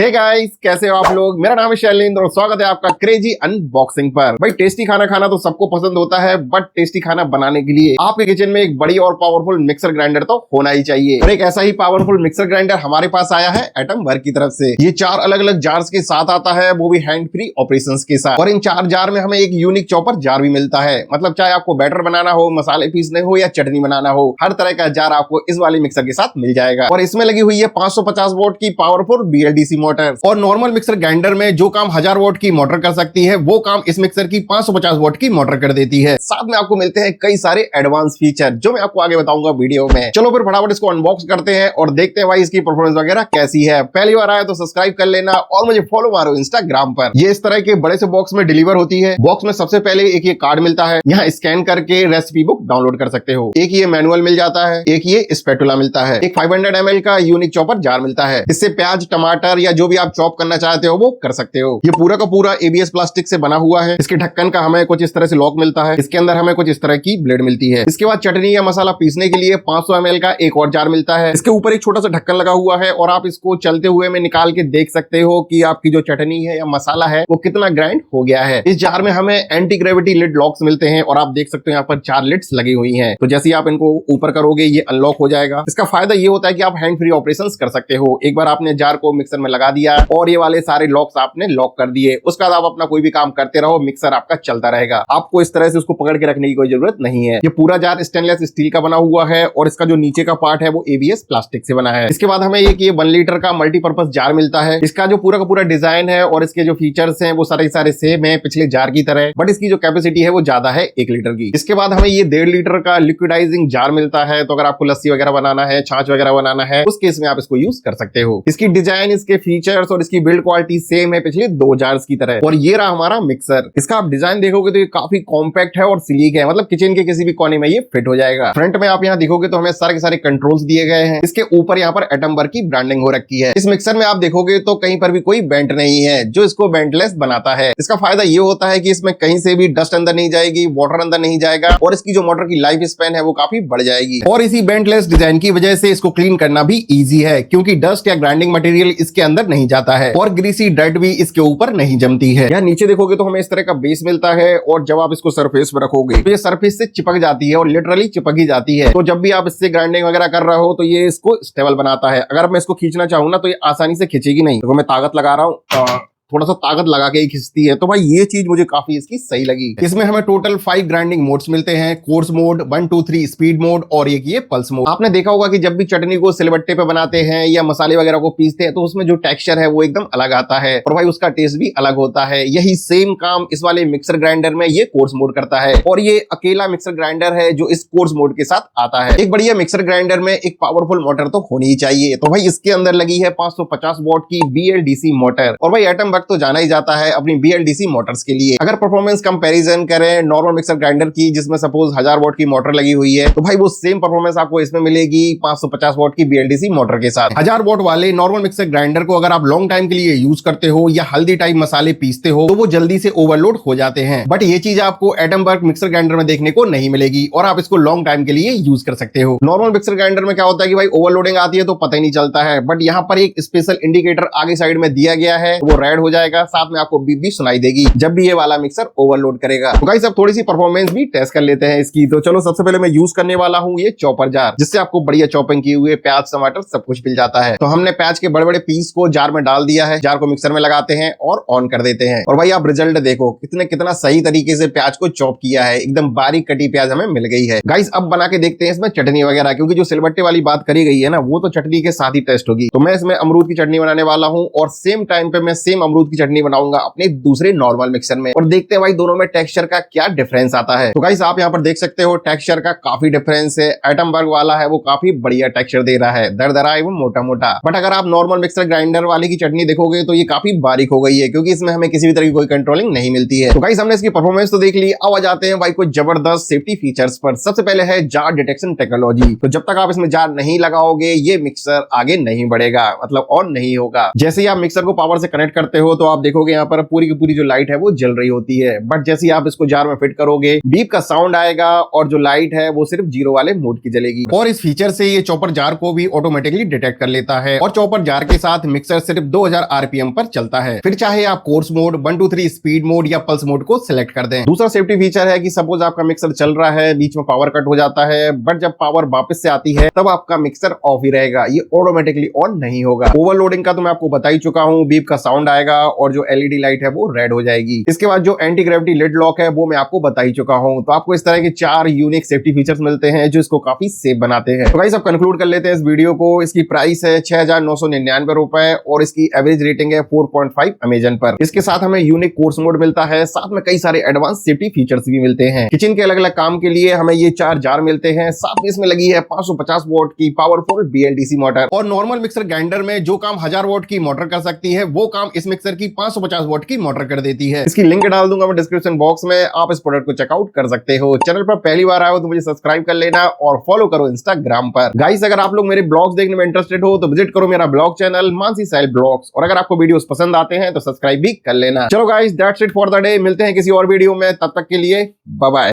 Hey guys, कैसे हो आप लोग। मेरा नाम है शैलेंद्र और स्वागत है आपका क्रेजी अनबॉक्सिंग पर। भाई टेस्टी खाना खाना तो सबको पसंद होता है, बट टेस्टी खाना बनाने के लिए आपके किचन में एक बड़ी और पावरफुल मिक्सर ग्राइंडर तो होना ही चाहिए। और एक ऐसा ही पावरफुल मिक्सर ग्राइंडर हमारे पास आया है एटम वर्क की तरफ से। ये 4 अलग अलग जार्स के साथ आता है, वो भी हैंड फ्री ऑपरेशन के साथ। और इन 4 जार में हमें एक यूनिक चॉपर जार भी मिलता है। मतलब चाहे आपको बैटर बनाना हो, मसाले पीसने हो या चटनी बनाना हो, हर तरह का जार आपको इस वाले मिक्सर के साथ मिल जाएगा। और इसमें लगी हुई है 550 वोल्ट की पावरफुल BLDC मोटर। और नॉर्मल मिक्सर ग्राइंडर में जो काम 1000 वोल्ट की मोटर कर सकती है, वो काम इस मिक्सर की 550 वोल्ट की मोटर कर देती है। साथ में आपको मिलते हैं कई सारे एडवांस फीचर, जो मैं आपको आगे बताऊंगा वीडियो में। चलो फिर फटाफट इसको अनबॉक्स करते हैं और देखते हैं भाई इसकी परफॉर्मेंस वगैरह कैसी है। पहली बार आया तो सब्सक्राइब कर लेना और मुझे फॉलो मारो इंस्टाग्राम पर। ये इस तरह के बड़े से बॉक्स में डिलीवर होती है। बॉक्स में सबसे पहले एक ये कार्ड मिलता है, यहाँ स्कैन करके रेसिपी बुक डाउनलोड कर सकते हो। एक ये मैनुअल मिल जाता है, एक ये स्पैटुला मिलता है, एक 500 ml का यूनिक चॉपर जार मिलता है। इससे प्याज, टमाटर या जो भी आप चॉप करना चाहते हो वो कर सकते हो। ये पूरा का पूरा ABS प्लास्टिक से बना हुआ है। इसके ढक्कन का हमें कुछ इस तरह से लॉक मिलता है। इसके अंदर हमें कुछ इस तरह की ब्लेड मिलती है। इसके बाद चटनी या मसाला पीसने के लिए 500 ml का एक और जार मिलता है। इसके ऊपर एक छोटा सा ढक्कन लगा हुआ है और आप इसको चलते हुए में निकाल के देख सकते हो कि आपकी जो चटनी है या मसाला है वो कितना ग्राइंड हो गया है। इस जार में हमें एंटी ग्रेविटी लिड लॉक्स मिलते हैं और आप देख सकते हो यहाँ पर 4 लिड्स लगी हुई हैं। तो जैसे ही आप इनको ऊपर करोगे ये अनलॉक हो जाएगा। इसका फायदा ये होता है कि आप हैंड फ्री ऑपरेशंस कर सकते हो। एक बार आपने जार को मिक्सर में लगा दिया और ये वाले सारे लॉक्स आपने लॉक कर दिए, उसके बाद आप अपना कोई भी काम करते रहो, मिक्सर आपका चलता रहेगा। आपको इस तरह से उसको पकड़ के रखने की कोई जरूरत नहीं है। ये पूरा जार स्टेनलेस स्टील का बना हुआ है और इसका जो नीचे का पार्ट है वो ABS प्लास्टिक से बना है। इसके बाद हमें एक ये 1 लीटर का मल्टीपर्पज जार मिलता है। इसका जो पूरा का पूरा डिजाइन है और इसके जो फीचर्स हैं वो सारे सेम है पिछले जार की तरह, बट इसकी जो कैपेसिटी है वो ज्यादा है 1 लीटर की। इसके बाद हमें ये 1.5 लीटर का लिक्विडाइजिंग जार मिलता है। तो अगर आपको लस्सी वगैरह बनाना है, छाछ वगैरह बनाना है, उस केस में आप इसको यूज कर सकते हो। इसकी डिजाइन, इसके फीचर्स और इसकी बिल्ड क्वालिटी सेम है पिछले 2 जार्स की तरह। और ये रहा हमारा मिक्सर। इसका आप डिजाइन देखोगे तो ये काफी कॉम्पैक्ट है और स्लीक है। मतलब किचन के किसी भी कोने में ये फिट हो जाएगा। फ्रंट में आप यहाँ देखोगे तो हमें सारे के सारे कंट्रोल्स दिए गए हैं। इसके ऊपर यहाँ पर एटम वर्क की ब्रांडिंग हो रखी है। इस मिक्सर में आप देखोगे तो कहीं पर भी कोई बेंट नहीं है, जो इसको बेंटलेस बनाता है। इसका फायदा ये होता है कि इसमें कहीं से भी डस्ट अंदर नहीं जाएगी, वाटर अंदर नहीं जाएगा और इसकी जो मोटर की लाइफ स्पैन है वो काफी बढ़ जाएगी। और इसी बेंटलेस डिजाइन की वजह से इसको क्लीन करना भी इजी है, क्योंकि डस्ट या ग्राइंडिंग मटेरियल इसके अंदर नहीं जाता है और ग्रीसी डर्ट भी इसके ऊपर नहीं जमती है। यहाँ नीचे देखोगे तो हमें इस तरह का बेस मिलता है और जब आप इसको सरफेस पर रखोगे तो ये सरफेस से चिपक जाती है और लिटरली चिपक ही जाती है। तो जब भी आप इससे ग्राइंडिंग वगैरह कर रहे हो तो ये इसको स्टेबल बनाता है। अगर मैं इसको खींचना चाहूँ ना तो ये आसानी से खींचेगी नहीं। तो मैं ताकत लगा रहा हूँ, थोड़ा सा ताकत लगा के ही खिंचती है। तो भाई ये चीज मुझे काफी इसकी सही लगी। इसमें हमें टोटल 5 ग्राइंडिंग मोड्स मिलते हैं। कोर्स मोड, 1, 2, 3 स्पीड मोड और एक ये पल्स मोड। आपने देखा होगा कि जब भी चटनी को सिलबट्टे पे बनाते हैं या मसाले वगैरह को पीसते हैं तो उसमें जो टेक्सचर है वो एकदम अलग आता है और भाई उसका टेस्ट भी अलग होता है। यही सेम काम इस वाले मिक्सर ग्राइंडर में ये कोर्स मोड करता है और ये अकेला मिक्सर ग्राइंडर है जो इस कोर्स मोड के साथ आता है। एक बढ़िया मिक्सर ग्राइंडर में एक पावरफुल मोटर तो होनी ही चाहिए। तो भाई इसके अंदर लगी है 550 वॉट की BLDC मोटर। और भाई एटम वर्क तो जाना ही जाता है अपनी BLDC मोटर्स के लिए। अगर परफॉर्मेंस कंपैरिजन करें नॉर्मल मिक्सर ग्राइंडर की, जिसमें सपोज 1000 वॉट की मोटर लगी हुई है, तो भाई वो सेम परफॉर्मेंस आपको इसमें मिलेगी 550 वॉट की BLDC मोटर के साथ। 1000 वॉट वाले नॉर्मल मिक्सर ग्राइंडर को अगर आप लॉन्ग टाइम के लिए यूज करते हो या हल्दी टाइप मसाले पीसते हो तो वो जल्दी से ओवरलोड हो जाते हैं। बट ये चीज आपको एटम वर्क मिक्सर ग्राइंडर में देखने को नहीं मिलेगी और आप इसको लॉन्ग टाइम के लिए यूज कर सकते हो। नॉर्मल मिक्सर ग्राइंडर में क्या होता है कि भाई ओवरलोडिंग आती है तो पता ही नहीं चलता है, बट यहाँ पर एक स्पेशल इंडिकेटर आगे साइड में दिया गया है, वो रेड हो जाएगा, साथ में आपको बीप भी सुनाई देगी जब भी ये वाला मिक्सर ओवरलोड करेगा। तो गाइस अब थोड़ी सी परफॉर्मेंस भी टेस्ट कर लेते हैं इसकी। तो चलो सबसे पहले मैं यूज करने वाला हूँ ये चॉपर जार, जिससे आपको बढ़िया चॉपिंग किए हुए प्याज, टमाटर सब कुछ मिल जाता है। तो हमने प्याज के बड़े बड़े पीस को जार में डाल दिया है। जार को मिक्सर में लगाते हैं और ऑन कर देते हैं और भाई आप रिजल्ट देखो कितना सही तरीके से प्याज को चॉप किया है। एकदम बारीक कटी प्याज हमें मिल गई है। गाइस अब बना के देखते हैं इसमें चटनी वगैरह, क्योंकि जो सिलबट्टे वाली बात करी गई है ना वो तो चटनी के साथ ही टेस्ट होगी। तो मैं इसमें अमरूद की चटनी बनाने वाला हूँ और सेम टाइम पे मैं सेम अमरूद की चटनी बनाऊंगा अपने दूसरे नॉर्मल मिक्सर में और देखते हैं भाई दोनों में टेक्सचर का क्या डिफरेंस आता है। तो गाइस आप यहाँ पर देख सकते हो टेक्सचर का काफी डिफरेंस है। एटम वर्क वाला है वो काफी बढ़िया टेक्सचर दे रहा है, दरदरा एवं मोटा मोटा। बट अगर आप नॉर्मल मिक्सर ग्राइंडर वाले की चटनी देखोगे तो ये काफी बारीक हो गई है, क्योंकि इसमें हमें किसी भी तरह की कोई कंट्रोलिंग नहीं मिलती है। तो गाइस हमने इसकी परफॉर्मेंस तो देख ली, अब आ जाते हैं भाई कुछ जबरदस्त सेफ्टी फीचर्स पर। सबसे पहले है जार डिटेक्शन टेक्नोलॉजी। तो जब तक आप इसमें जार नहीं लगाओगे ये मिक्सर आगे नहीं बढ़ेगा, मतलब ऑन नहीं होगा। जैसे ही आप मिक्सर को पावर से कनेक्ट करते हो तो आप देखोगे यहाँ पर पूरी की पूरी जो लाइट है वो जल रही होती है, बट जैसे ही आप इसको जार में फिट करोगे बीप का साउंड आएगा और जो लाइट है वो सिर्फ जीरो वाले मोड की जलेगी। और इस फीचर से ये चॉपर जार को भी ऑटोमेटिकली डिटेक्ट कर लेता है और चॉपर जार के साथ मिक्सर सिर्फ 2000 आरपीएम पर चलता है। फिर चाहे आप कोर्स मोड 1 2 3 स्पीड मोड या पल्स मोड को सिलेक्ट कर दें। दूसरा सेफ्टी फीचर है कि सपोज आपका मिक्सर चल रहा है, बीच में पावर कट हो जाता है, बट जब पावर वापस से आती है तब आपका मिक्सर ऑफ ही रहेगा, ये ऑटोमेटिकली ऑन नहीं होगा। ओवरलोडिंग का तो मैं आपको बता ही चुका हूं, बीप का साउंड आएगा और जो एलईडी लाइट है वो रेड हो जाएगी। इसके बाद जो एंटी ग्रेविटी लिड लॉक है वो मैं आपको बता ही चुका हूं। तो आपको इस तरह के 4 यूनिक सेफ्टी फीचर्स मिलते हैं जो इसको काफी सेफ बनाते हैं। तो गाइस अब कंक्लूड कर लेते हैं इस वीडियो को। इसकी प्राइस है 6999 रुपए और इसकी एवरेज रेटिंग है 4.5 अमेजन पर। इसके साथ हमें यूनिक कोर्स मोड मिलता है, साथ में कई सारे एडवांस सेफ्टी फीचर्स भी मिलते हैं। किचन के अलग अलग काम के लिए हमें ये 4 जार मिलते हैं, साथ में इसमें लगी है 550 वोल्ट की पावरफुल बीएलडीसी मोटर। और नॉर्मल मिक्सर ग्राइंडर में जो काम 1000 वोल्ट की मोटर कर सकती है वो काम इस मिक्सर की 550 वोल्ट की मोटर कर देती है। इसकी लिंक डाल दूंगा मैं डिस्क्रिप्शन बॉक्स में, आप इस प्रोडक्ट को चेकआउट कर सकते हो। चैनल पर पहली बार आए हो तो मुझे सब्सक्राइब कर लेना और फॉलो करो इंस्टाग्राम पर। गाइस अगर आप लोग मेरे ब्लॉग्स देखने में इंटरेस्टेड हो तो विजिट करो मेरा ब्लॉग चैनल मानसी साहिल ब्लॉग्स, और अगर आपको वीडियोस पसंद आते हैं तो सब्सक्राइब भी कर लेना। चलो guys that's it for the day, मिलते हैं किसी और वीडियो में, तब तक के लिए बाय बाय।